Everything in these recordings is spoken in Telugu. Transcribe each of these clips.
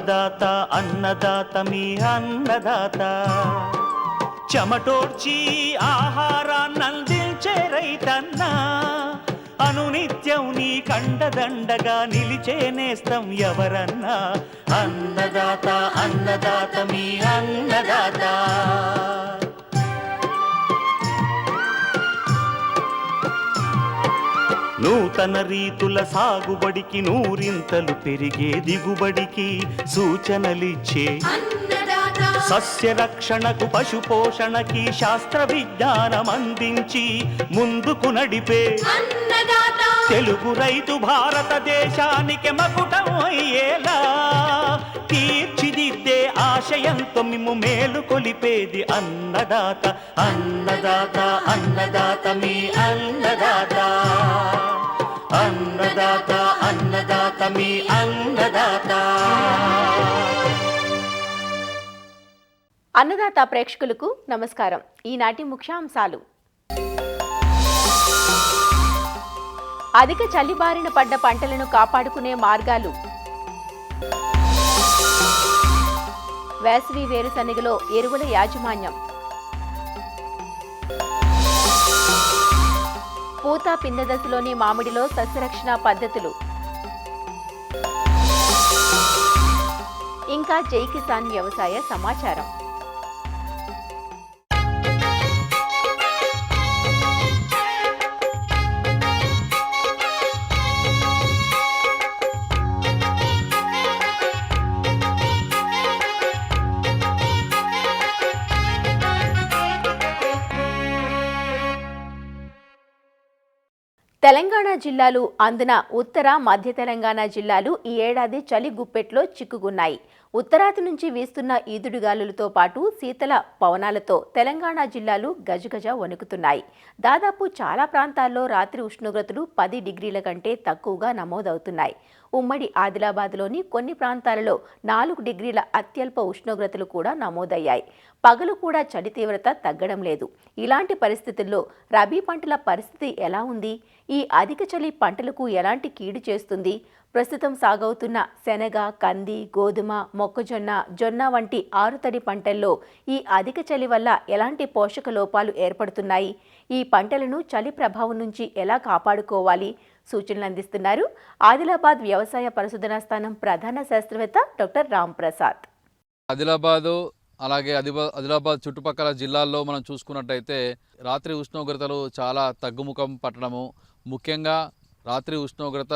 అన్నదాత అన్నదాత మీ అన్నదాత చెమటోడ్చి ఆహారాన్నందించే రైతన్న అనునిత్యం నీ కండదండగా నిలిచే నేస్తం ఎవరన్నా అన్నదాత అన్నదాత మీ అన్నదాత నూతన రీతుల సాగుబడికి నూరింతలు పెరిగే దిగుబడికి సూచనలిచ్చే సస్య రక్షణకు పశు పోషణకి శాస్త్ర విజ్ఞానం అందించి ముందుకు నడిపే తెలుగు రైతు భారతదేశానికి మకుటం అయ్యేలా తీర్చిదిద్దే ఆశయంతో మిమ్ము మేలు కొలిపేది అన్నదాత అన్నదాత అన్నదాత మీ అన్నదాత అన్నదాత అన్నదాత మీ అన్నదాత. అన్నదాత ప్రేక్షకులకు నమస్కారం. ఈనాటి ముఖ్యాంశాలు: అధిక చలి బారిన పడ్డ పంటలను కాపాడుకునే మార్గాలు, వేసవి వేరుశనగలో ఎరువుల యాజమాన్యం, పూత పిందె దశలోని మామిడిలో సస్యరక్షణ పద్ధతులు, ఇంకా జై కిసాన్ వ్యవసాయ సమాచారం. తెలంగాణ జిల్లాలు అందున ఉత్తర మధ్య తెలంగాణ జిల్లాలు ఈ ఏడాది చలి గుప్పెట్లో చిక్కుకున్నాయి. ఉత్తరాది నుంచి వీస్తున్న ఈదుడుగాలులతో పాటు శీతల పవనాలతో తెలంగాణ జిల్లాలు గజగజ వణుకుతున్నాయి. దాదాపు చాలా ప్రాంతాల్లో రాత్రి ఉష్ణోగ్రతలు 10 డిగ్రీల కంటే తక్కువగా నమోదవుతున్నాయి. ఉమ్మడి ఆదిలాబాద్లోని కొన్ని ప్రాంతాలలో 4 డిగ్రీల అత్యల్ప ఉష్ణోగ్రతలు కూడా నమోదయ్యాయి. పగలు కూడా చలి తీవ్రత తగ్గడం లేదు. ఇలాంటి పరిస్థితుల్లో రబీ పంటల పరిస్థితి ఎలా ఉంది? ఈ అధిక చలి పంటలకు ఎలాంటి కీడు చేస్తుంది? ప్రస్తుతం సాగవుతున్న శనగ, కంది, గోధుమ, మొక్కజొన్న, జొన్న వంటి ఆరుతడి పంటల్లో ఈ అధిక చలి వల్ల ఎలాంటి పోషక లోపాలు ఏర్పడుతున్నాయి? ఈ పంటలను చలి ప్రభావం నుంచి ఎలా కాపాడుకోవాలి? సూచనలు అందిస్తున్నారు ఆదిలాబాద్ వ్యవసాయ పరిశోధనా స్థానం ప్రధాన శాస్త్రవేత్త డాక్టర్ రామ్ ప్రసాద్. ఆదిలాబాద్ చుట్టుపక్కల జిల్లాల్లో మనం చూసుకున్నట్టయితే రాత్రి ఉష్ణోగ్రతలు చాలా తగ్గుముఖం పట్టడము, ముఖ్యంగా రాత్రి ఉష్ణోగ్రత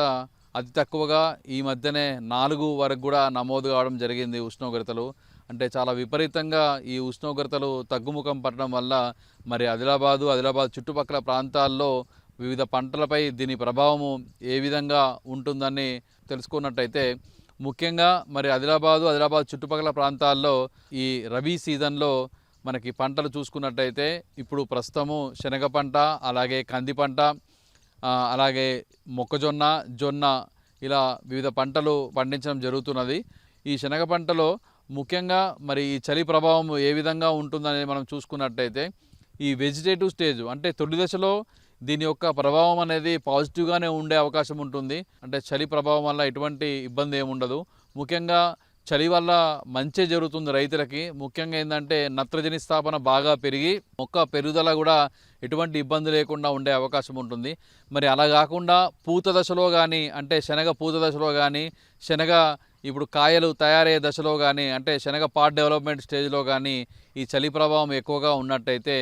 అతి తక్కువగా ఈ మధ్యనే 4 వరకు కూడా నమోదు కావడం జరిగింది. ఉష్ణోగ్రతలు అంటే చాలా విపరీతంగా ఈ ఉష్ణోగ్రతలు తగ్గుముఖం పట్టడం వల్ల మరి ఆదిలాబాద్ చుట్టుపక్కల ప్రాంతాల్లో వివిధ పంటలపై దీని ప్రభావము ఏ విధంగా ఉంటుందని తెలుసుకున్నట్టయితే, ముఖ్యంగా మరి ఆదిలాబాద్ చుట్టుపక్కల ప్రాంతాల్లో ఈ రబీ సీజన్లో మనకి పంటలు చూసుకున్నట్టయితే ఇప్పుడు ప్రస్తుతము శనగ పంట, అలాగే కంది పంట, అలాగే మొక్కజొన్న, జొన్న ఇలా వివిధ పంటలు పండించడం జరుగుతున్నది. ఈ శనగ పంటలో ముఖ్యంగా మరి ఈ చలి ప్రభావం ఏ విధంగా ఉంటుందనేది మనం చూసుకున్నట్టయితే, ఈ వెజిటేటివ్ స్టేజ్ అంటే తొలి దశలో దీని యొక్క ప్రభావం అనేది పాజిటివ్గానే ఉండే అవకాశం ఉంటుంది. అంటే చలి ప్రభావం వల్ల ఎటువంటి ఇబ్బంది ఏముండదు. ముఖ్యంగా చలి వల్ల మంచి జరుగుతుంది రైతులకి. ముఖ్యంగా ఏంటంటే నత్రజని స్థాపన బాగా పెరిగి మొక్క పెరుగుదల కూడా ఎటువంటి ఇబ్బంది లేకుండా ఉండే అవకాశం ఉంటుంది. మరి అలా కాకుండా పూత దశలో కానీ, అంటే శనగ పూత దశలో కానీ, శనగ ఇప్పుడు కాయలు తయారయ్యే దశలో కానీ, అంటే శనగ పార్ట్ డెవలప్మెంట్ స్టేజ్లో కానీ ఈ చలి ప్రభావం ఎక్కువగా ఉన్నట్టయితే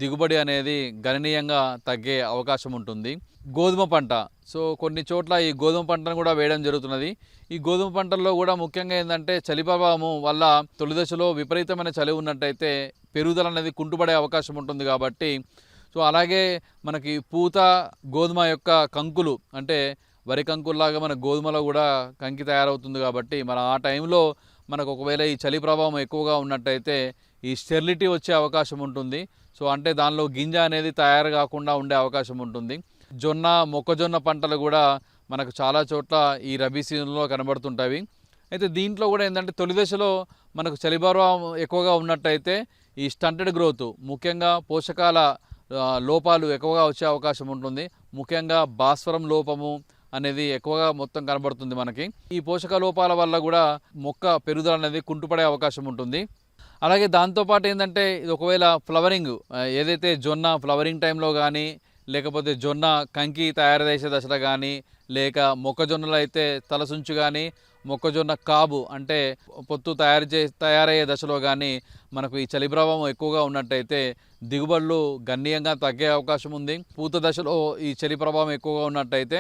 దిగుబడి అనేది గణనీయంగా తగ్గే అవకాశం ఉంటుంది. గోధుమ పంట, సో కొన్ని చోట్ల ఈ గోధుమ పంటను కూడా వేయడం జరుగుతున్నది. ఈ గోధుమ పంటల్లో కూడా ముఖ్యంగా ఏంటంటే చలి ప్రభావం వల్ల తొలి దశలో విపరీతమైన చలి ఉన్నట్టయితే పెరుగుదల అనేది కుంటుపడే అవకాశం ఉంటుంది. కాబట్టి సో అలాగే మనకి పూత గోధుమ యొక్క కంకులు, అంటే వరి కంకుల్లాగా మన గోధుమలో కూడా కంకి తయారవుతుంది. కాబట్టి మన ఆ టైంలో మనకు ఒకవేళ ఈ చలి ప్రభావం ఎక్కువగా ఉన్నట్టయితే ఈ స్టెరిలిటీ వచ్చే అవకాశం ఉంటుంది. సో అంటే దానిలో గింజ అనేది తయారు కాకుండా ఉండే అవకాశం ఉంటుంది. జొన్న, మొక్కజొన్న పంటలు కూడా మనకు చాలా చోట్ల ఈ రబీ సీజన్లో కనబడుతుంటాయి. అయితే దీంట్లో కూడా ఏంటంటే తొలి దశలో మనకు చలి ప్రభావం ఎక్కువగా ఉన్నట్టయితే ఈ స్టంటెడ్ గ్రోత్, ముఖ్యంగా పోషకాల లోపాలు ఎక్కువగా వచ్చే అవకాశం ఉంటుంది. ముఖ్యంగా భాస్వరం లోపము, అనేది ఎక్కువగా మొత్తం కనబడుతుంది మనకి. ఈ పోషక లోపాల వల్ల కూడా మొక్క పెరుగుదల అనేది కుంటుపడే అవకాశం ఉంటుంది. అలాగే దాంతోపాటు ఏంటంటే ఇది ఒకవేళ ఫ్లవరింగ్ ఏదైతే జొన్న ఫ్లవరింగ్ టైంలో కానీ, లేకపోతే జొన్న కంకి తయారు చేసే దశలో కానీ, లేక మొక్కజొన్నలు అయితే తలసుంచు కానీ, మొక్కజొన్న కాబు అంటే పొత్తు తయారయ్యే దశలో కానీ మనకు ఈ చలి ప్రభావం ఎక్కువగా ఉన్నట్టయితే దిగుబడులు గణనీయంగా తగ్గే అవకాశం ఉంది. పూత దశలో ఈ చలి ప్రభావం ఎక్కువగా ఉన్నట్టయితే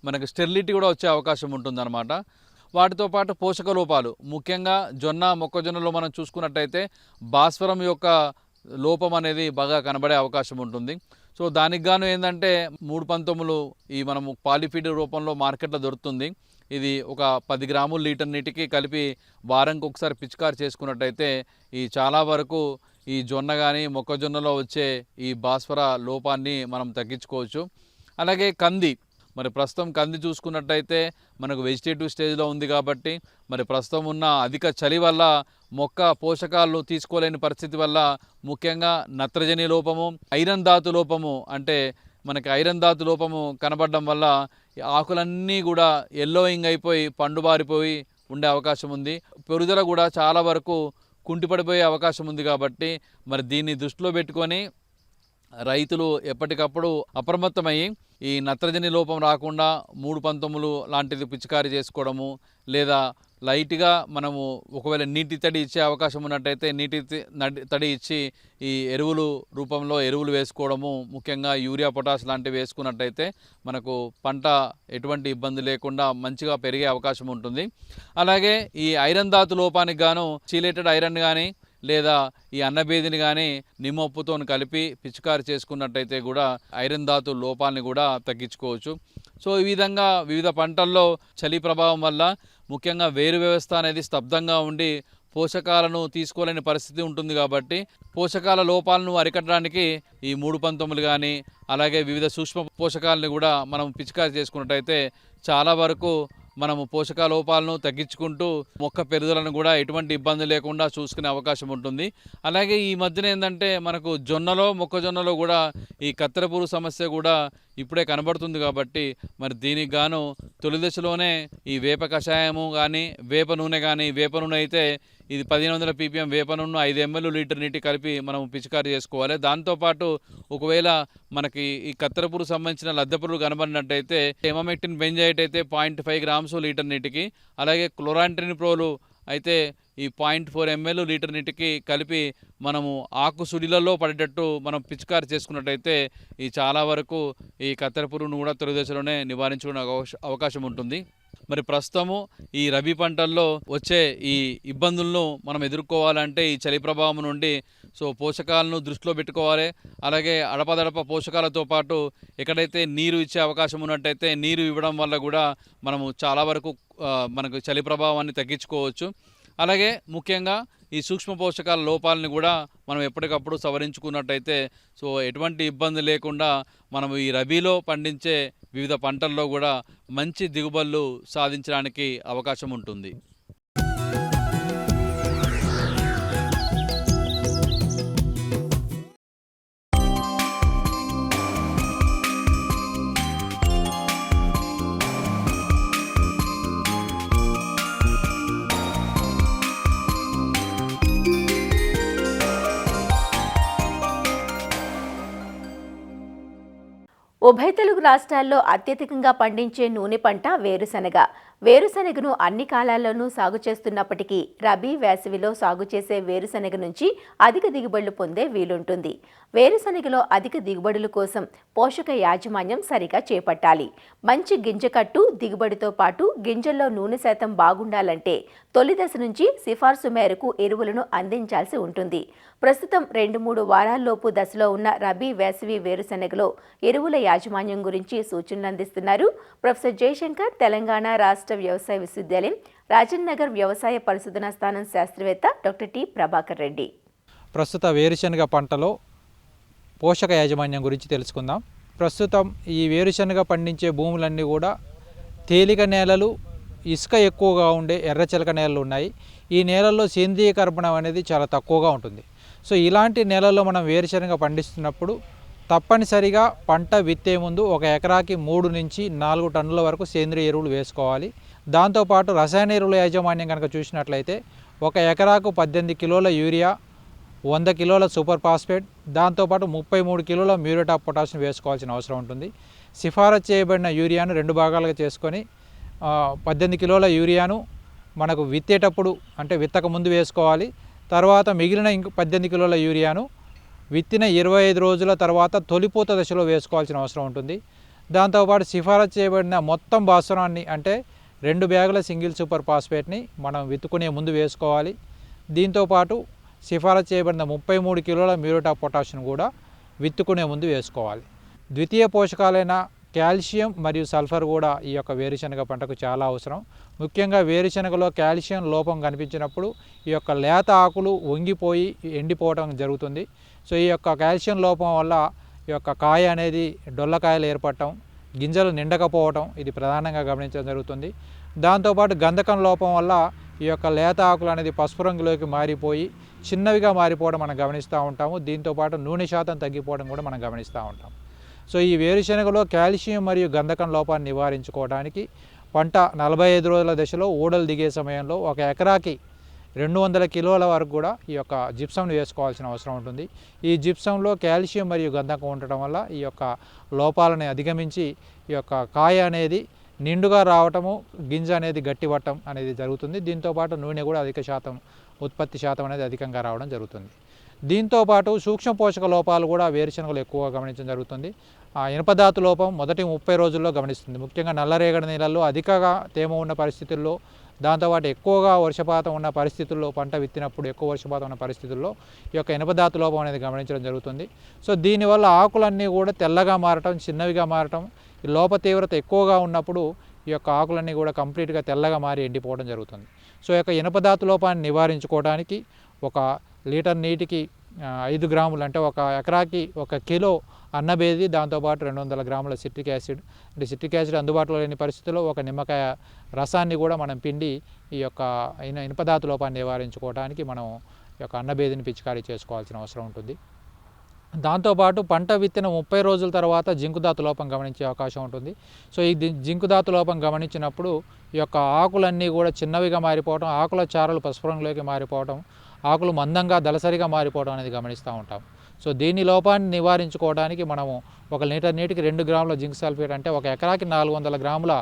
మనకు స్టెరిలిటీ కూడా వచ్చే అవకాశం ఉంటుందన్నమాట. వాటితో పాటు పోషక లోపాలు ముఖ్యంగా జొన్న మొక్కజొన్నలో మనం చూసుకున్నట్టయితే భాస్వరం యొక్క లోపం అనేది బాగా కనబడే అవకాశం ఉంటుంది. సో దానికి గాను ఏంటంటే 319 ఈ మనము పాలిఫీడ్ రూపంలో మార్కెట్లో దొరుకుతుంది. ఇది ఒక 10 గ్రాములు లీటర్ నీటికి కలిపి వారంకి ఒకసారి పిచికారి చేసుకున్నట్టయితే ఈ చాలా వరకు ఈ జొన్న కానీ మొక్కజొన్నలో వచ్చే ఈ భాస్వర లోపాన్ని మనం తగ్గించుకోవచ్చు. అలాగే కంది, మరి ప్రస్తుతం కంది చూసుకున్నట్టయితే మనకు వెజిటేటివ్ స్టేజ్లో ఉంది కాబట్టి మరి ప్రస్తుతం ఉన్న అధిక చలి వల్ల మొక్క పోషకాలు తీసుకోలేని పరిస్థితి వల్ల ముఖ్యంగా నత్రజని లోపము, ఐరన్ ధాతు లోపము అంటే మనకి ఐరన్ ధాతు లోపము కనబడడం వల్ల ఆకులన్నీ కూడా ఎల్లోయింగ్ అయిపోయి పండుబారిపోయి ఉండే అవకాశం ఉంది. పెరుగుదల కూడా చాలా వరకు కుంటిపడిపోయే అవకాశం ఉంది. కాబట్టి మరి దీన్ని దృష్టిలో పెట్టుకొని రైతులు ఎప్పటికప్పుడు అప్రమత్తమయ్యి ఈ నత్రజని లోపం రాకుండా 319 లాంటిది పిచికారీ చేసుకోవడము, లేదా లైట్గా మనము ఒకవేళ నీటి తడి ఇచ్చే అవకాశం ఉన్నట్టయితే నీటి తడి ఇచ్చి ఈ ఎరువులు రూపంలో ఎరువులు వేసుకోవడము, ముఖ్యంగా యూరియా పొటాష్ లాంటివి వేసుకున్నట్టయితే మనకు పంట ఎటువంటి ఇబ్బంది లేకుండా మంచిగా పెరిగే అవకాశం ఉంటుంది. అలాగే ఈ ఐరన్ ధాతు లోపానికి గాను చీలేటెడ్ ఐరన్ కానీ లేదా ఈ అన్నబేదిని కానీ నిమ్మప్పుతో కలిపి పిచికారి చేసుకున్నట్టయితే కూడా ఐరన్ ధాతు లోపాన్ని కూడా తగ్గించుకోవచ్చు. సో ఈ విధంగా వివిధ పంటల్లో చలి ప్రభావం వల్ల ముఖ్యంగా వేరు వ్యవస్థ అనేది స్తబ్దంగా ఉండి పోషకాలను తీసుకోలేని పరిస్థితి ఉంటుంది. కాబట్టి పోషకాల లోపాలను అరికట్టడానికి ఈ 319 కానీ అలాగే వివిధ సూక్ష్మ పోషకాలను కూడా మనం పిచికారి చేసుకున్నట్టయితే చాలా వరకు మనము పోషక లోపాలను తగ్గించుకుంటూ మొక్క పెరుగుదలను కూడా ఎటువంటి ఇబ్బంది లేకుండా చూసుకునే అవకాశం ఉంటుంది. అలాగే ఈ మధ్యన ఏంటంటే మనకు జొన్నలో మొక్కజొన్నలో కూడా ఈ కత్తెర పురుగు సమస్య కూడా ఇప్పుడే కనబడుతుంది. కాబట్టి మరి దీనికి గాను తొలి దశలోనే ఈ వేప కషాయము కానీ వేప నూనె వేప నూనె అయితే ఇది 1500 ppm వేప నూనె 5 ml లీటర్ నీటి కలిపి మనం పిచికారి చేసుకోవాలి. దాంతోపాటు ఒకవేళ మనకి ఈ కత్తెర పురుగు సంబంధించిన లద్దె పురుగు కనబడినట్టయితే ఎమామెక్టిన్ బెంజైట్ అయితే 0.5 grams లీటర్ నీటికి, అలాగే క్లోరాంట్రినిప్రోల్ అయితే ఈ 0.4 ml లీటర్ నీటికి కలిపి మనము ఆకు సుడిలలో పడేటట్టు మనం పిచికారి చేసుకున్నట్టయితే ఈ చాలా వరకు ఈ కత్తెర పురుగును కూడా తొలి దశలోనే నివారించుకునే అవకాశం ఉంటుంది. మరి ప్రస్తుతము ఈ రబీ పంటల్లో వచ్చే ఈ ఇబ్బందులను మనం ఎదుర్కోవాలంటే ఈ చలి ప్రభావం నుండి పోషకాలను దృష్టిలో పెట్టుకోవాలి. అలాగే అడపదడప పోషకాలతో పాటు ఎక్కడైతే నీరు ఇచ్చే అవకాశం ఉన్నట్టయితే నీరు ఇవ్వడం వల్ల కూడా మనము చాలా వరకు మనకు చలి ప్రభావాన్ని తగ్గించుకోవచ్చు. అలాగే ముఖ్యంగా ఈ సూక్ష్మ పోషకాల లోపాలను కూడా మనం ఎప్పటికప్పుడు సవరించుకున్నట్టయితే ఎటువంటి ఇబ్బంది లేకుండా మనము ఈ రబీలో పండించే వివిధ పంటల్లో కూడా మంచి దిగుబడులు సాధించడానికి అవకాశం ఉంటుంది. ఉభయ తెలుగు రాష్ట్రాల్లో అత్యధికంగా పండించే నూనె పంట వేరుశనగ. వేరుశనగను అన్ని కాలాల్లోనూ సాగు చేస్తున్నప్పటికీ రబీ వేసవిలో సాగు చేసే వేరుశనగ నుంచి అధిక దిగుబడులు పొందే వీలుంటుంది. వేరుశనగలో అధిక దిగుబడుల కోసం పోషక యాజమాన్యం సరిగా చేపట్టాలి. మంచి గింజకట్టు దిగుబడితో పాటు గింజల్లో నూనె శాతం బాగుండాలంటే తొలి దశ నుంచి సిఫార్సు మేరకు ఎరువులను అందించాల్సి ఉంటుంది. ప్రస్తుతం 2-3 వారాల్లోపు దశలో ఉన్న రబీ వేసవి వేరుశనగలో ఎరువుల యాజమాన్యం గురించి సూచనలు అందిస్తున్నారు ప్రొఫెసర్ జయశంకర్, తెలంగాణ రాష్ట్ర వ్యవసాయ విశ్వవిద్యాలయం రాజన్ నగర్ వ్యవసాయ పరిశోధనా స్థానం శాస్త్రవేత్త డాక్టర్ టి ప్రభాకర్ రెడ్డి. ప్రస్తుత వేరుశనగ పంటలో పోషక యాజమాన్యం గురించి తెలుసుకుందాం. ప్రస్తుతం ఈ వేరుశనగ పండించే భూములన్నీ కూడా తేలిక నేలలు, ఇసుక ఎక్కువగా ఉండే ఎర్రచిలక నేలలు ఉన్నాయి. ఈ నేలల్లో సేంద్రీయ కర్బనం అనేది చాలా తక్కువగా ఉంటుంది. ఇలాంటి నేలల్లో మనం వేరుశనగ పండిస్తున్నప్పుడు తప్పనిసరిగా పంట విత్తే ముందు ఒక ఎకరాకి 3 నుంచి 4 టన్నుల వరకు సేంద్రియ ఎరువులు వేసుకోవాలి. దాంతోపాటు రసాయన ఎరువుల యాజమాన్యం కనుక చూసినట్లయితే ఒక ఎకరాకు 18 కిలోల యూరియా, 100 కిలోల సూపర్ ఫాస్ఫేట్, దాంతోపాటు 33 కిలోల మ్యూరేట్ ఆఫ్ పొటాషియం వేసుకోవాల్సిన అవసరం ఉంటుంది. సిఫారసు చేయబడిన యూరియాను 2 భాగాలుగా చేసుకొని 18 కిలోల యూరియాను మనకు విత్తేటప్పుడు అంటే విత్తక ముందు వేసుకోవాలి. తర్వాత మిగిలిన 18 కిలోల యూరియాను విత్తిన 25 రోజుల తర్వాత తొలిపూత దశలో వేసుకోవాల్సిన అవసరం ఉంటుంది. దాంతోపాటు సిఫారసు చేయబడిన మొత్తం భాస్వరాన్ని అంటే 2 బ్యాగుల సింగిల్ సూపర్ ఫాస్ఫేట్ని మనం విత్తుకునే ముందు వేసుకోవాలి. దీంతోపాటు సిఫారసు చేయబడిన 33 కిలోల మ్యూరేట్ ఆఫ్ పొటాషియం కూడా విత్తుకునే ముందు వేసుకోవాలి. ద్వితీయ పోషకాలైన కాల్షియం మరియు సల్ఫర్ కూడా ఈ యొక్క వేరుశనగ పంటకు చాలా అవసరం. ముఖ్యంగా వేరుశనగలో కాల్షియం లోపం కనిపించినప్పుడు ఈ యొక్క లేత ఆకులు వంగిపోయి ఎండిపోవడం జరుగుతుంది. సో ఈ యొక్క కాల్షియం లోపం వల్ల ఈ యొక్క కాయ అనేది డొల్లకాయలు ఏర్పడటం, గింజలు నిండకపోవటం ఇది ప్రధానంగా గమనించడం జరుగుతుంది. దాంతోపాటు గంధకం లోపం వల్ల ఈ యొక్క లేత ఆకులు అనేది పసుపు రంగులోకి మారిపోయి చిన్నవిగా మారిపోవడం మనం గమనిస్తూ ఉంటాము. దీంతోపాటు నూనె శాతం తగ్గిపోవడం కూడా మనం గమనిస్తూ ఉంటాం. సో ఈ వేరుశనగలో కాల్షియం మరియు గంధకం లోపాన్ని నివారించుకోవడానికి పంట 45 రోజుల దశలో ఊడలు దిగే సమయంలో ఒక ఎకరాకి 200 కిలోల వరకు కూడా ఈ యొక్క జిప్సంను వేసుకోవాల్సిన అవసరం ఉంటుంది. ఈ జిప్సంలో కాల్షియం మరియు గంధకం ఉండటం వల్ల ఈ యొక్క లోపాలని అధిగమించి ఈ యొక్క కాయ అనేది నిండుగా రావటము, గింజ అనేది గట్టిపట్టడం అనేది జరుగుతుంది. దీంతోపాటు నూనె కూడా అధిక శాతం ఉత్పత్తి శాతం అనేది అధికంగా రావడం జరుగుతుంది. దీంతోపాటు సూక్ష్మ పోషక లోపాలు కూడా వేరుశనగలు ఎక్కువగా గమనించడం జరుగుతుంది. ఇనుపధాతు లోపం మొదటి 30 రోజుల్లో గమనిస్తుంది. ముఖ్యంగా నల్లరేగడి నీళ్ళల్లో అధికంగా తేమ ఉన్న పరిస్థితుల్లో, దాంతోపాటు ఎక్కువగా వర్షపాతం ఉన్న పరిస్థితుల్లో, పంట విత్తినప్పుడు ఎక్కువ వర్షపాతం ఉన్న పరిస్థితుల్లో ఈ యొక్క ఇనుపధాతు లోపం అనేది గమనించడం జరుగుతుంది. సో దీనివల్ల ఆకులన్నీ కూడా తెల్లగా మారటం, చిన్నవిగా మారటం, ఈ లోప తీవ్రత ఎక్కువగా ఉన్నప్పుడు ఈ యొక్క ఆకులన్నీ కూడా కంప్లీట్గా తెల్లగా మారి ఎండిపోవడం జరుగుతుంది. సో ఈ యొక్క ఇనుపధాతు లోపాన్ని నివారించుకోవడానికి 1 లీటర్ నీటికి 5 గ్రాములు అంటే ఒక ఎకరాకి 1 కిలో అన్నబేది, దాంతోపాటు 200 గ్రాముల సిట్రిక్ యాసిడ్, అంటే సిట్రిక్ యాసిడ్ అందుబాటులో లేని పరిస్థితుల్లో 1 నిమ్మకాయ రసాన్ని కూడా మనం పిండి ఈ యొక్క ఇనుపధాతు లోపాన్ని నివారించుకోవడానికి మనం ఈ యొక్క అన్నబేదిని పిచికారీ చేసుకోవాల్సిన అవసరం ఉంటుంది. దాంతోపాటు పంట విత్తిన 30 రోజుల తర్వాత జింకుధాతు లోపం గమనించే అవకాశం ఉంటుంది. సో ఈ జింకుధాతు లోపం గమనించినప్పుడు ఈ యొక్క ఆకులన్నీ కూడా చిన్నవిగా మారిపోవడం, ఆకుల చారలు పసుపు రంగులోకి మారిపోవడం, ఆకులు మందంగా దళసరిగా మారిపోవడం అనేది గమనిస్తూ ఉంటాం. సో దీని లోపాన్ని నివారించుకోవడానికి మనము 1 లీటర్ నీటికి 2 గ్రాముల జింక్ సల్ఫేట్ అంటే ఒక ఎకరాకి 400 గ్రాముల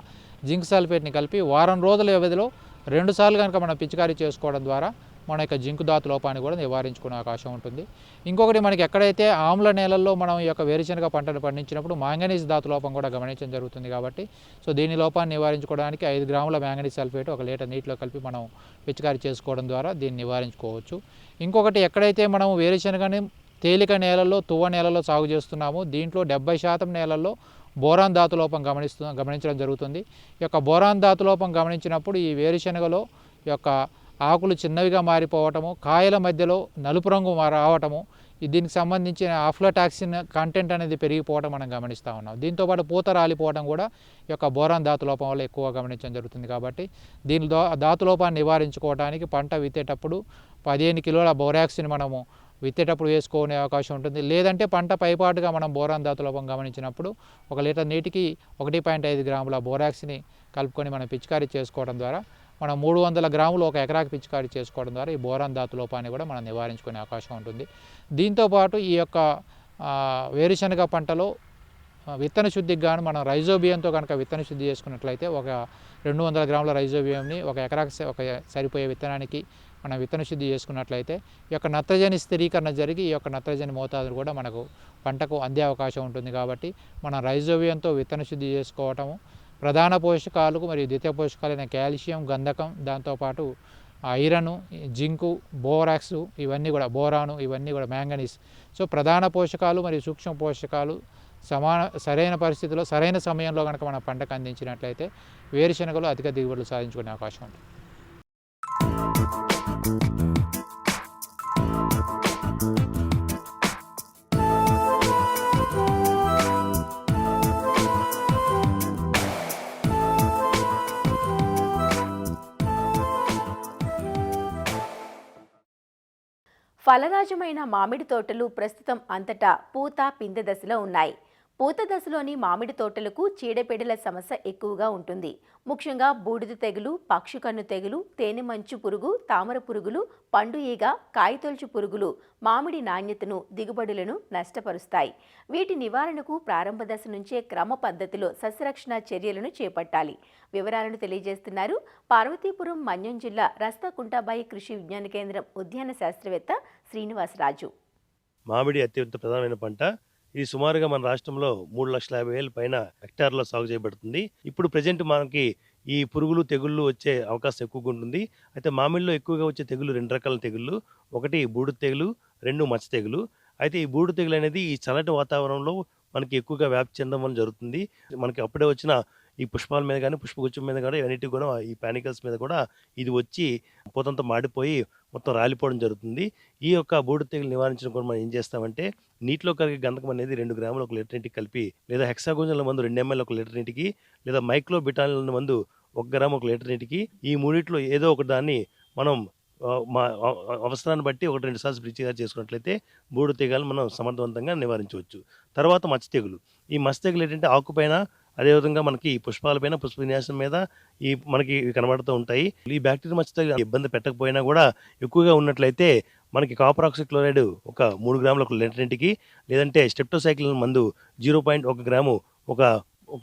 జింక్ సల్ఫేట్ని కలిపి వారం రోజుల వ్యవధిలో 2 సార్లు కనుక మనం పిచికారీ చేసుకోవడం ద్వారా మన యొక్క జింకు ధాతు లోపాన్ని కూడా నివారించుకునే అవకాశం ఉంటుంది. ఇంకొకటి మనకి ఎక్కడైతే ఆమ్ల నేలల్లో మనం ఈ యొక్క వేరుశనగ పంటను పండించినప్పుడు మ్యాంగనీస్ ధాతు లోపం కూడా గమనించడం జరుగుతుంది. కాబట్టి సో దీని లోపాన్ని నివారించుకోవడానికి 5 గ్రాముల మ్యాంగనీస్ సల్ఫేట్ 1 లీటర్ నీటిలో కలిపి మనం పిచికారీ చేసుకోవడం ద్వారా దీన్ని నివారించుకోవచ్చు. ఇంకొకటి ఎక్కడైతే మనం వేరుశనగని తేలిక నేలల్లో, తువ్వ నేలలో సాగు చేస్తున్నామో దీంట్లో 70% నేలల్లో బోరాన్ ధాతు లోపం గమనించడం జరుగుతుంది. ఈ యొక్క బోరాన్ ధాతు లోపం గమనించినప్పుడు ఈ వేరుశనగలో ఈ యొక్క ఆకులు చిన్నవిగా మారిపోవటము, కాయల మధ్యలో నలుపు రంగు రావటము, దీనికి సంబంధించిన ఆఫ్లాటాక్సిన్ కంటెంట్ అనేది పెరిగిపోవడం మనం గమనిస్తూ ఉన్నాం. దీంతోపాటు పూత రాలిపోవడం కూడా ఈ యొక్క బోరాన్ ధాతు లోపం వల్ల ఎక్కువగా గమనించడం జరుగుతుంది. కాబట్టి దీని ధాతు లోపాన్ని నివారించుకోవడానికి పంట విత్తేటప్పుడు 15 కిలోల బోరాక్స్ని మనము విత్తేటప్పుడు వేసుకునే అవకాశం ఉంటుంది. లేదంటే పంట పైపాటుగా మనం బోరాన్ ధాతు లోపం గమనించినప్పుడు 1 లీటర్ నీటికి 1.5 గ్రాముల బోరాక్స్ని కలుపుకొని మనం పిచికారీ చేసుకోవడం ద్వారా మనం 300 గ్రాములు 1 ఎకరాకి పిచికారీ చేసుకోవడం ద్వారా ఈ బోరాన్ ధాతు లోపాన్ని కూడా మనం నివారించుకునే అవకాశం ఉంటుంది. దీంతోపాటు ఈ యొక్క వేరుశనగ పంటలో విత్తన శుద్ధికి గాను మనం రైజోబియంతో కనుక విత్తన శుద్ధి చేసుకున్నట్లయితే 200 గ్రాముల రైజోబియంని 1 ఎకరాకి సరిపోయే విత్తనానికి మనం విత్తన శుద్ధి చేసుకున్నట్లయితే ఈ యొక్క నత్రజని స్థిరీకరణ జరిగి ఈ యొక్క నత్రజని మోతాదులు కూడా మనకు పంటకు అందే అవకాశం ఉంటుంది. కాబట్టి మనం రైజోబియంతో విత్తన శుద్ధి చేసుకోవటము, ప్రధాన పోషకాలు మరియు ద్వితీయ పోషకాలైన కాల్షియం, గంధకం, దాంతోపాటు ఐరన్, జింకు, బోరాక్స్ ఇవన్నీ కూడా, బోరాను ఇవన్నీ కూడా మ్యాంగనీస్. సో ప్రధాన పోషకాలు మరియు సూక్ష్మ పోషకాలు సరైన పరిస్థితుల్లో సరైన సమయంలో కనుక మన పంటకు అందించినట్లయితే వేరుశనగలు అధిక దిగుబడులు సాధించుకునే అవకాశం ఉంటుంది. ఫలరాజమైన మామిడి తోటలు ప్రస్తుతం అంతటా పూత పిందె దశలో ఉన్నాయి. పూత దశలోని మామిడి తోటలకు చీడపీడల సమస్య ఎక్కువగా ఉంటుంది. ముఖ్యంగా బూడిద తెగులు, పక్షికన్ను తెగులు, తేనె మంచు పురుగు, తామర పురుగులు, పండు ఈగ, కాయతొలుచు పురుగులు మామిడి నాణ్యతను, దిగుబడులను నష్టపరుస్తాయి. వీటి నివారణకు ప్రారంభ దశ నుంచే క్రమ పద్ధతిలో సస్యరక్షణ చర్యలను చేపట్టాలి. వివరాలను తెలియజేస్తున్నారు పార్వతీపురం మన్యం జిల్లా రస్తాకుంటాబాయి కృషి విజ్ఞాన కేంద్రం ఉద్యాన శాస్త్రవేత్త శ్రీనివాసరాజు. మామిడి అత్యంత ప్రధానమైన పంట. ఇది సుమారుగా మన రాష్ట్రంలో 3,50,000 పైన హెక్టార్లో సాగు చేయబడుతుంది. ఇప్పుడు ప్రజెంట్ మనకి ఈ పురుగులు తెగుళ్ళు వచ్చే అవకాశం ఎక్కువగా ఉంటుంది. అయితే మామిడిలో ఎక్కువగా వచ్చే తెగులు 2 రకాల తెగుళ్ళు. ఒకటి బూడిద తెగులు, 2 మచ్చ తెగులు. అయితే ఈ బూడిద తెగులు అనేది ఈ చల్లటి వాతావరణంలో మనకి ఎక్కువగా వ్యాప్తి చెందడం వల్ల జరుగుతుంది. మనకి అప్పుడే వచ్చిన ఈ పుష్పాల మీద కానీ, పుష్పగుచ్చం మీద కానీ, ఇవన్నిటి కూడా ఈ పానికల్స్ మీద కూడా ఇది వచ్చి పూతంతా మాడిపోయి మొత్తం రాలిపోవడం జరుగుతుంది. ఈ యొక్క బూడిద తెగులు నివారించడం కూడా మనం ఏం చేస్తామంటే, నీటిలో కరిగే గంధకం అనేది 2 గ్రాములు 1 లీటర్ నీటికి కలిపి, లేదా హెక్సాగోనల్ మందు 2 ml 1 లీటర్ నీటికి, లేదా మైక్లో బిటానిల్ మందు 1 గ్రాము 1 లీటర్ నీటికి, ఈ మూడిట్లో ఏదో ఒక దాన్ని మనం అవసరాన్ని బట్టి 1-2 సార్లు పిచికారీ చేసుకున్నట్లయితే బూడిద తెగులను మనం సమర్థవంతంగా నివారించవచ్చు. తర్వాత మచ్చ తెగులు. ఈ మచ్చ తెగులు ఏంటంటే ఆకుపైన, అదేవిధంగా మనకి పుష్పాలపైన, పుష్ప విన్యాసం మీద మనకి కనబడుతూ ఉంటాయి. ఈ బ్యాక్టీరియా మచ్చ తెగులు ఇబ్బంది పెట్టకపోయినా కూడా ఎక్కువగా ఉన్నట్లయితే మనకి కాపర్ ఆక్సిక్లోరైడ్ ఒక 3 గ్రాములు 1 లీటర్ నీటికి, లేదంటే స్టెప్టోసైక్లిన్ మందు 0.1 గ్రాము ఒక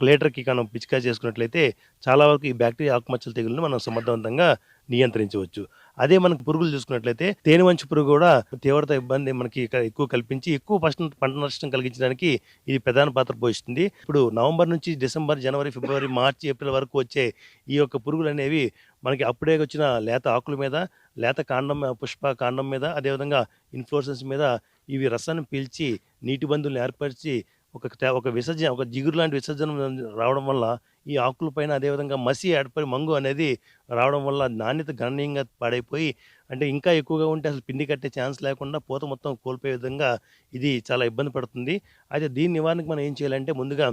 లీటర్కి మనం పిచికారీ చేసుకున్నట్లయితే చాలా వరకు ఈ బ్యాక్టీరియా ఆకుమచ్చల తెగులను మనం సమర్థవంతంగా నియంత్రించవచ్చు. అదే మనకు పురుగులు చూసుకున్నట్లయితే తేనె మంచు పురుగు కూడా తీవ్రత ఇబ్బంది మనకి ఎక్కువ కల్పించి ఎక్కువ పంట నష్టం కలిగించడానికి ఇది ప్రధాన పాత్ర పోషిస్తుంది. ఇప్పుడు నవంబర్ నుంచి డిసెంబర్, జనవరి, ఫిబ్రవరి, మార్చి, ఏప్రిల్ వరకు వచ్చే ఈ యొక్క పురుగులు అనేవి మనకి అప్పుడే వచ్చిన లేత ఆకుల మీద, లేత కాండం, పుష్ప కాండం మీద, అదేవిధంగా ఇన్ఫ్లోరెసెన్స్ మీద ఇవి రసాన్ని పీల్చి నీటి బంధువులను ఏర్పరిచి ఒక జిగురు లాంటి విసర్జన రావడం వల్ల ఈ ఆకుల పైన, అదేవిధంగా మసి ఏర్పడి మంగు అనేది రావడం వల్ల నాణ్యత గణనీయంగా పాడైపోయి, అంటే ఇంకా ఎక్కువగా ఉంటే అసలు పిండి కట్టే ఛాన్స్ లేకుండా పూత మొత్తం కోల్పోయే విధంగా ఇది చాలా ఇబ్బంది పడుతుంది. అయితే దీని నివారణకు మనం ఏం చేయాలంటే, ముందుగా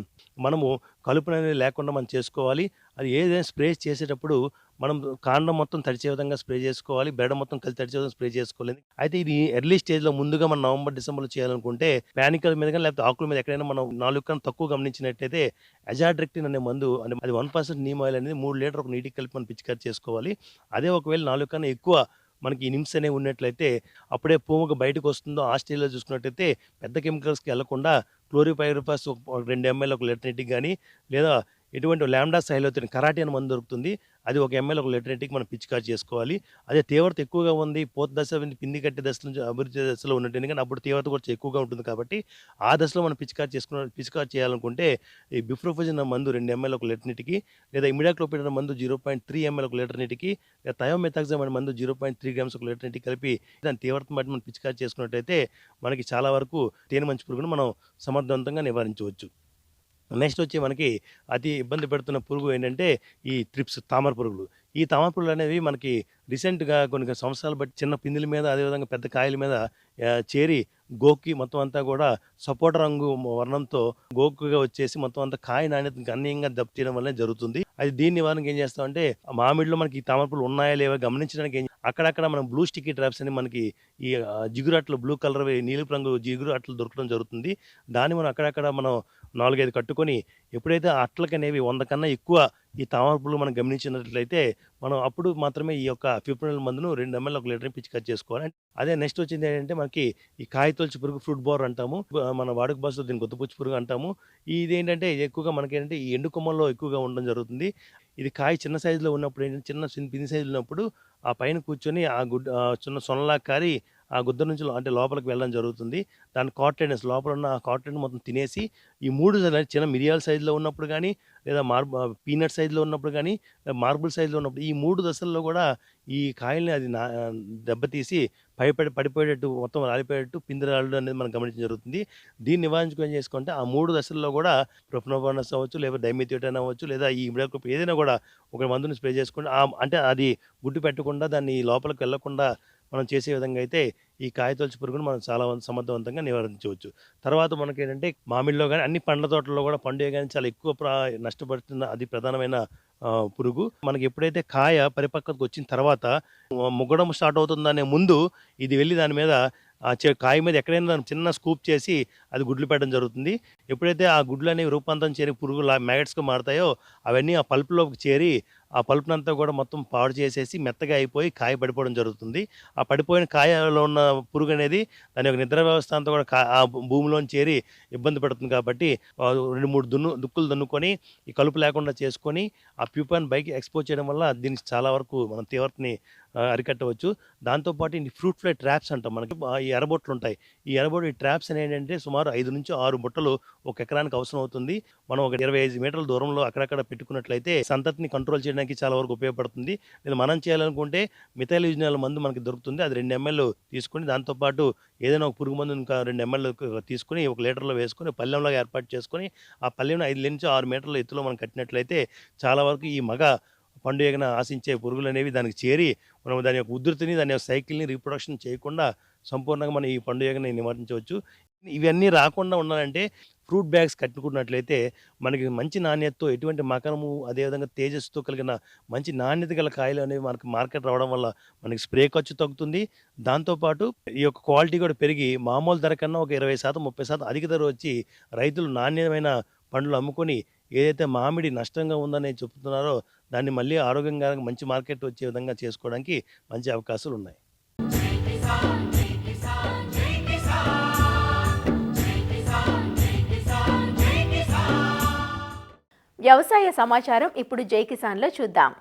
మనము కలుపు అనేది లేకుండా మనం చేసుకోవాలి. అది ఏదైనా స్ప్రే చేసేటప్పుడు మనం కాండం మొత్తం తడిచే విధంగా స్ప్రే చేసుకోవాలి, బెడ మొత్తం కలిసి తడిచే విధంగా స్ప్రే చేసుకోవాలి. అయితే ఇది ఎర్లీ స్టేజ్లో ముందుగా మనం నవంబర్, డిసెంబర్లో చేయాలనుకుంటే ప్యానికల్ మీద కానీ, లేకపోతే ఆకుల మీద ఎక్కడైనా మనం 4 కన్నా తక్కువ గమనించినట్టయితే అజాడ్రెక్టిన్ అనే మందు, అంటే అది 1% నీమ్ ఆయిల్ అనేది 3 లీటర్ ఒక నీటికి కలిపి మనం పిచికారీ చేసుకోవాలి. అదే ఒకవేళ 4 కన్నా ఎక్కువ మనకి నిమ్స్ అనేవి ఉన్నట్లయితే, అప్పుడే పూమగ బయటకు వస్తుందో ఆ స్టేజ్లో చూసుకున్నట్టయితే పెద్ద కెమికల్స్కి వెళ్లకుండా క్లోరిపైరిఫాస్ 2 ml 1 లీటర్ నీటికి కానీ, లేదా ఎటువంటి లాంబ్డా సైలోథిన్ కరాటి అని మందు దొరుకుతుంది, అది 1 ml 1 లీటర్ నీటికి మనం పిచికారీ చేసుకోవాలి. అదే తీవ్రత ఎక్కువగా ఉంది, పూత దశ, పిండి కట్టే దశ నుంచి అభివృద్ధి దశలో ఉన్నట్టు, ఎందుకంటే అప్పుడు తీవ్రత కూడా ఎక్కువగా ఉంటుంది కాబట్టి ఆ దశలో మనం పిచికారీ చేయాలనుకుంటే ఈ బిఫ్రోఫెజిన్ మందు 2 ml 1 లీటర్ నీటికి, లేదా ఇమిడాక్లోపిడ్ అనే మందు 0.3 ml 1 లీటర్ నీటికి, లేదా థయోమెథాక్సమ్ అనే మందు 0.3 grams 1 లీటర్ నీటికి కలిపి దాని తీవ్రతను బట్టి మనం పిచికారీ చేసుకున్నట్టయితే మనకి చాలా వరకు తేనె మంచు పురుగును మనం సమర్థవంతంగా నివారించవచ్చు. నెక్స్ట్ వచ్చి మనకి అతి ఇబ్బంది పెడుతున్న పురుగు ఏంటంటే ఈ త్రిప్స్, తామర పురుగులు. ఈ తామర పురుగులు అనేవి మనకి రీసెంట్గా కొన్ని సంవత్సరాలు బట్టి చిన్న పిందుల మీద, అదేవిధంగా పెద్ద కాయల మీద చేరి గోక్కి మొత్తం అంతా కూడా సపోటా రంగు వర్ణంతో గోకుగా వచ్చేసి మొత్తం అంతా కాయ నాణ్యత గణనీయంగా దెబ్బతీయడం వల్ల జరుగుతుంది. అది దీని నివారణకు ఏం చేస్తామంటే, మామిడిలో మనకి ఈ తామర పురుగులు ఉన్నాయా లేవా గమనించడానికి అక్కడక్కడ మనం బ్లూ స్టిక్కీ ట్రాప్స్ అని మనకి ఈ జిగురు అట్లు, బ్లూ కలర్ నీలిపు రంగు జిగురు అట్లు దొరకడం జరుగుతుంది. దాన్ని మనం అక్కడక్కడ మనం 4-5 కట్టుకొని, ఎప్పుడైతే ఆ అట్లకి అనేవి 100 కన్నా ఎక్కువ ఈ తామర పురుగులు మనం గమనించినట్లయితే మనం అప్పుడు మాత్రమే ఈ యొక్క ఫిప్రోనిల్ మందును 2 ml 1 లీటర్ పిచికారీ చేసుకోవాలి. అదే నెక్స్ట్ వచ్చింది ఏంటంటే మనకి ఈ కాయతొలుచు పురుగు, ఫ్రూట్ బోర్ అంటాము, మన వాడుక భాషలో దీన్ని గుత్తపుచ్చి పురుగు అంటాము. ఇది ఏంటంటే ఎక్కువగా మనకి ఏంటంటే ఈ ఎండు కొమ్మల్లో ఎక్కువగా ఉండడం జరుగుతుంది. ఇది కాయ చిన్న సైజులో ఉన్నప్పుడు ఏంటంటే, చిన్న పిండి సైజులో ఉన్నప్పుడు ఆ పైన కూర్చొని ఆ చిన్న సొనలా కారి ఆ గుద్ద నుంచి అంటే లోపలికి వెళ్ళడం జరుగుతుంది. దాని కాటెడ్నెస్, లోపల ఉన్న ఆ కాటెడ్ మొత్తం తినేసి ఈ 3 చిన్న మిరియాల సైజులో ఉన్నప్పుడు కానీ, లేదా పీనట్ సైజులో ఉన్నప్పుడు కానీ, మార్బుల్ సైజులో ఉన్నప్పుడు ఈ 3 దశల్లో కూడా ఈ కాయల్ని అది దెబ్బతీసి పడిపోయేటట్టు, మొత్తం రాలిపోయేటట్టు పిండి రాలడం అనేది మనం గమనించడం జరుగుతుంది. దీన్ని నివారించుకొని చేసుకుంటే ఆ 3 దశల్లో కూడా ప్రొఫెనోఫానస్ అవ్వచ్చు, లేదా డైమిథియోటైన్ అవ్వచ్చు, లేదా ఈ ఇమిడాక్లోపిడ్ ఏదైనా కూడా ఒక మందుని స్ప్రే చేసుకుంటే అంటే అది గుడ్డు పెట్టకుండా దాన్ని లోపలికి వెళ్లకుండా మనం చేసే విధంగా అయితే ఈ కాయతొలచు పురుగును మనం చాలా సమర్థవంతంగా నివారించవచ్చు. తర్వాత మనకి ఏంటంటే మామిడిలో కానీ అన్ని పండ్ల తోటల్లో కూడా పండుగ కానీ చాలా ఎక్కువ నష్టపడుతున్న అది ప్రధానమైన పురుగు. మనకి ఎప్పుడైతే కాయ పరిపక్వతకు వచ్చిన తర్వాత ముగ్గడం స్టార్ట్ అవుతుందనే ముందు ఇది వెళ్ళి దాని మీద కాయ మీద ఎక్కడైనా చిన్న స్కూప్ చేసి అది గుడ్లు పెట్టడం జరుగుతుంది. ఎప్పుడైతే ఆ గుడ్లు అనేవి రూపాంతరం చేరి పురుగు మ్యాగట్స్గా మారుతాయో అవన్నీ ఆ పల్ప్లోకి చేరి ఆ పల్ప్నంతా కూడా మొత్తం పాడు చేసేసి మెత్తగా అయిపోయి కాయ పడిపోవడం జరుగుతుంది. ఆ పడిపోయిన కాయలో ఉన్న పురుగు అనేది దాని యొక్క నిద్ర వ్యవస్థ అంతా కూడా ఆ భూమిలోని చేరి ఇబ్బంది పడుతుంది. కాబట్టి 2-3 దుక్కులు దున్నుకొని ఈ కలుపు లేకుండా చేసుకొని ఆ ప్యూపాన్ పైకి ఎక్స్పోజ్ చేయడం వల్ల దీనికి చాలా వరకు మనం తీవ్రతని అరికట్టవచ్చు. దాంతోపాటు ఈ ఫ్రూట్ ఫ్లై ట్రాప్స్ అంటాం. మనకి ఈ ఎర్రబొట్లు ఉంటాయి. ఈ ట్రాప్స్ అనేవి ఏంటంటే సుమారు 5 నుంచి 6 బుట్టలు ఒక ఎకరానికి అవసరం అవుతుంది. మనం ఒక 25 మీటర్ల దూరంలో అక్కడక్కడ పెట్టుకున్నట్లయితే సంతతిని కంట్రోల్ చేయడానికి చాలా వరకు ఉపయోగపడుతుంది. లేదా మనం చేయాలనుకుంటే మిథైలిజినల్ మందు మనకి దొరుకుతుంది. అది 2 ml తీసుకొని దాంతోపాటు ఏదైనా ఒక పురుగు మందు ఇంకా 2 ml తీసుకొని 1 లీటర్లో వేసుకొని పళ్ళెంలాగా ఏర్పాటు చేసుకొని ఆ పళ్ళెం 5 నుంచి 6 మీటర్ల ఎత్తులో మనం కట్టినట్లయితే చాలా వరకు ఈ మగ పండుగన ఆశించే పురుగులు అనేవి దానికి చేరి మనం దాని యొక్క ఉధృతిని దాని యొక్క సైకిల్ని రీప్రొడక్షన్ చేయకుండా సంపూర్ణంగా మనం ఈ పండుగని నివారించవచ్చు. ఇవన్నీ రాకుండా ఉండాలంటే ఫ్రూట్ బ్యాగ్స్ కట్టుకున్నట్లయితే మనకి మంచి నాణ్యతతో ఎటువంటి మకరము అదేవిధంగా తేజస్సుతో కలిగిన మంచి నాణ్యత గల కాయలు అనేవి మనకి మార్కెట్ రావడం వల్ల మనకి స్ప్రే ఖర్చు తగ్గుతుంది. దాంతోపాటు ఈ యొక్క క్వాలిటీ కూడా పెరిగి మామూలు ధర కన్నా ఒక 20%, 30% అధిక ధర వచ్చి రైతులు నాణ్యమైన పండ్లు అమ్ముకొని ఏదైతే మామిడి నష్టంగా ఉందని చెప్తున్నారో దాన్ని మళ్ళీ ఆరోగ్యంగా మంచి మార్కెట్ వచ్చే విధంగా చేసుకోవడానికి మంచి అవకాశాలు ఉన్నాయి. వ్యవసాయ సమాచారం ఇప్పుడు జై కిసాన్లో చూద్దాం.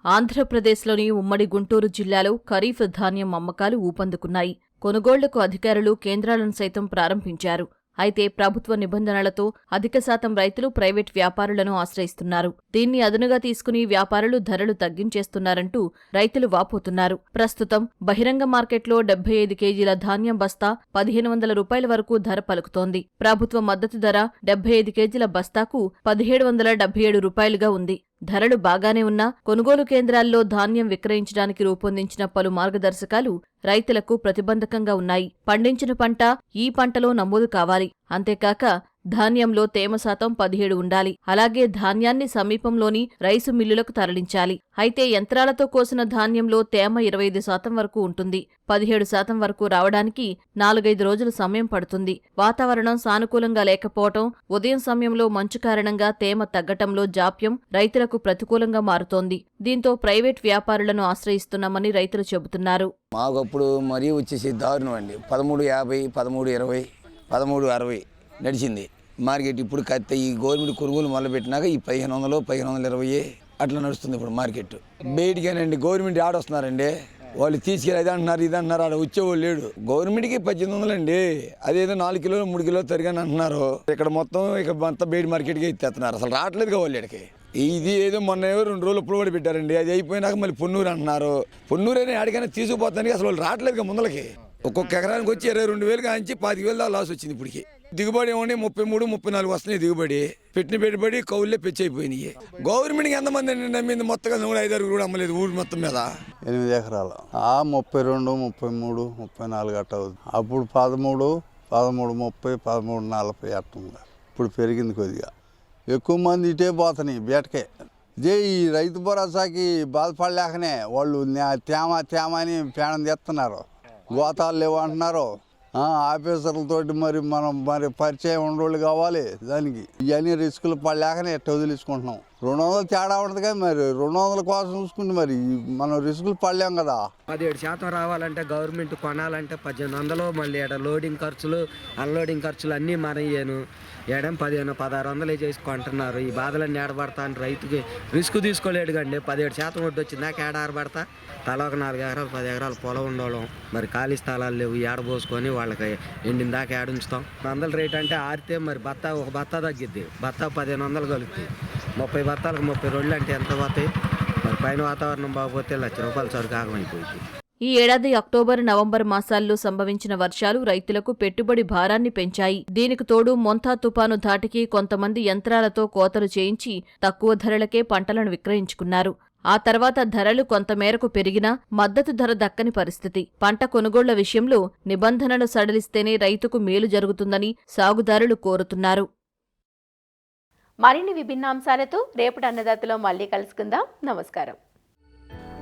ఆంధ్రప్రదేశ్లోని ఉమ్మడి గుంటూరు జిల్లాలో ఖరీఫ్ ధాన్యం అమ్మకాలు ఊపందుకున్నాయి. కొనుగోళ్లకు అధికారులు కేంద్రాలను సైతం ప్రారంభించారు. అయితే ప్రభుత్వ నిబంధనలతో అధిక శాతం రైతులు ప్రైవేట్ వ్యాపారులను ఆశ్రయిస్తున్నారు. దీన్ని అదునుగా తీసుకుని వ్యాపారులు ధరలు తగ్గించేస్తున్నారంటూ రైతులు వాపోతున్నారు. ప్రస్తుతం బహిరంగ మార్కెట్లో 75 కేజీల ధాన్యం బస్తా 1500 రూపాయల వరకు ధర పలుకుతోంది. ప్రభుత్వ మద్దతు ధర 75 కేజీల బస్తాకు 1777 రూపాయలుగా ఉంది. ధరలు బాగానే ఉన్నా కొనుగోలు కేంద్రాల్లో ధాన్యం విక్రయించడానికి రూపొందించిన పలు మార్గదర్శకాలు రైతులకు ప్రతిబంధకంగా ఉన్నాయి. పండించిన పంట ఈ పంటలో నమోదు కావాలి. అంతేకాక ధాన్యంలో తేమ శాతం 17 ఉండాలి. అలాగే ధాన్యాన్ని సమీపంలోని రైసు మిల్లులకు తరలించాలి. అయితే యంత్రాలతో కోసిన ధాన్యంలో తేమ 25% వరకు ఉంటుంది. 17% వరకు రావడానికి 4-5 రోజులు సమయం పడుతుంది. వాతావరణం సానుకూలంగా లేకపోవటం, ఉదయం సమయంలో మంచు కారణంగా తేమ తగ్గటంలో జాప్యం రైతులకు ప్రతికూలంగా మారుతోంది. దీంతో ప్రైవేట్ వ్యాపారులను ఆశ్రయిస్తున్నామని రైతులు చెబుతున్నారు. మాకప్పుడు మరీ వచ్చేసి దారుణం అండి. 1350, 1320, 1360 నడిచింది మార్కెట్. ఇప్పుడు కత్తి ఈ గవర్నమెంట్ కొనుగోలు మొదలుపెట్టినాక ఈ 1500, 1520 అట్లా నడుస్తుంది ఇప్పుడు మార్కెట్. బయటికేనండి గవర్నమెంట్ ఆడొస్తున్నారండి. వాళ్ళు తీసుకెళ్ళి అది అంటున్నారు, ఇది అంటున్నారు. ఆడ వచ్చేవాళ్ళు లేడు. గవర్నమెంట్కి 1800 అండి. అదేదో 4 కిలోలు 3 కిలోలు తరిగాని అంటున్నారు. ఇక్కడ మొత్తం అంతా బయట మార్కెట్కి ఎత్తేస్తున్నారు. అసలు రావట్లేదు వాళ్ళు ఇక్కడికి. ఇది ఏదో మొన్న 2 రోజులు ఇప్పుడు కూడా పెట్టారండి. అది అయిపోయినాక మళ్ళీ పొన్నూరు అంటున్నారు. పొన్నూరు అని ఆడికైనా తీసుకుపోతానికి అసలు వాళ్ళు రావట్లేదు ముందలకి. ఒక్కొక్క ఎకరానికి వచ్చి 22,000 కాంచి 25,000 దాకా లాస్ వచ్చింది. ఇప్పటికి దిగుబడి ఏమో 33, 34 వస్తున్నాయి దిగుబడి. పెట్టిన పెట్టుబడి కౌళ్ళే పెచ్చైపోయినాయి. గవర్నమెంట్కి ఎంతమంది నమ్మింది? మొత్తంగా 5-6 కూడా అమ్మలేదు ఊరి మొత్తం మీద. 8 ఎకరాలు 32, 33, 34 అట్ట అవుతుంది. అప్పుడు 13, 1330, 1340 అట్టుంది. ఇప్పుడు పెరిగింది కొద్దిగా. ఎక్కువ మంది ఇటే పోతున్నాయి బేటకే. ఇదే ఈ రైతు భరోసాకి బాధపడలేకనే వాళ్ళు తేమ అని పేడం తెస్తున్నారు. గోతాలు లేవు అంటున్నారు. ఆఫీసర్లతోటి మనం పరిచయం ఉండోళ్ళు కావాలి. దానికి ఇవన్నీ రిస్కులు పడలేకనే ఎట్ట వదిలించుకుంటున్నాం. 200 తేడా ఉంటుంది కదా, మరి 200 కోసం చూసుకుంటే మరి మనం రిస్కులు పడలేం కదా. 17% రావాలంటే గవర్నమెంట్ కొనాలంటే 1800. మళ్ళీ ఏడ లోడింగ్ ఖర్చులు, అన్లోడింగ్ ఖర్చులు అన్నీ మనయ్యాను. ఏడం 1500-1600 చేసుకుంటున్నారు. ఈ బాధలన్నీ ఏడబడతాను. రైతుకి రిస్క్ తీసుకోలేడు కండి. 17% వడ్డు వచ్చింది నాకు ఏడ ఆరబడతా. తల ఒక 4 ఎకరాలు 10 ఎకరాలు పొలం ఉండడం. మరి ఖాళీ స్థలాలు లేవు. ఏడబోసుకొని వాళ్ళకి ఎండిన దాకా ఏడుంచుతాం. 100 రేట్ అంటే ఆరితే మరి ఒక బత్తా తగ్గిద్ది. బత్తా 1500 కలుగుతుంది. 30 బత్తాలకు 30 రోజులు అంటే ఎంత పోతాయి? మరి పైన వాతావరణం బాగోతే 1,00,000 రూపాయల సరుకు ఆగమైపోయింది. ఈ ఏడాది అక్టోబర్, నవంబర్ మాసాల్లో సంభవించిన వర్షాలు రైతులకు పెట్టుబడి భారాన్ని పెంచాయి. దీనికి తోడు మొంతా తుపాను ధాటికి కొంతమంది యంత్రాలతో కోతలు చేయించి తక్కువ ధరలకే పంటలను విక్రయించుకున్నారు. ఆ తర్వాత ధరలు కొంతమేరకు పెరిగినా మద్దతు ధర దక్కని పరిస్థితి. పంట కొనుగోళ్ల విషయంలో నిబంధనలు సడలిస్తేనే రైతుకు మేలు జరుగుతుందని సాగుదారులు కోరుతున్నారు. మరిన్ని విభిన్నాంశాలతో రేపటి అన్నదాతలో మళ్ళీ కలుసుకుందాం. నమస్కారం.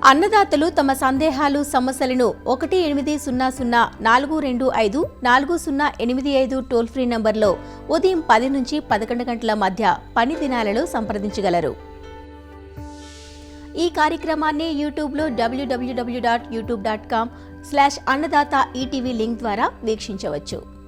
అన్నదాతలు తమ సందేహాలు, సమస్యలను 18004254085 టోల్ ఫ్రీ నంబర్లో ఉదయం 10 నుంచి 11 గంటల మధ్య పని దినాలలో సంప్రదించగలరు. ఈ కార్యక్రమాన్ని యూట్యూబ్లో www.youtube.com/annadata ETV లింక్ ద్వారా వీక్షించవచ్చు.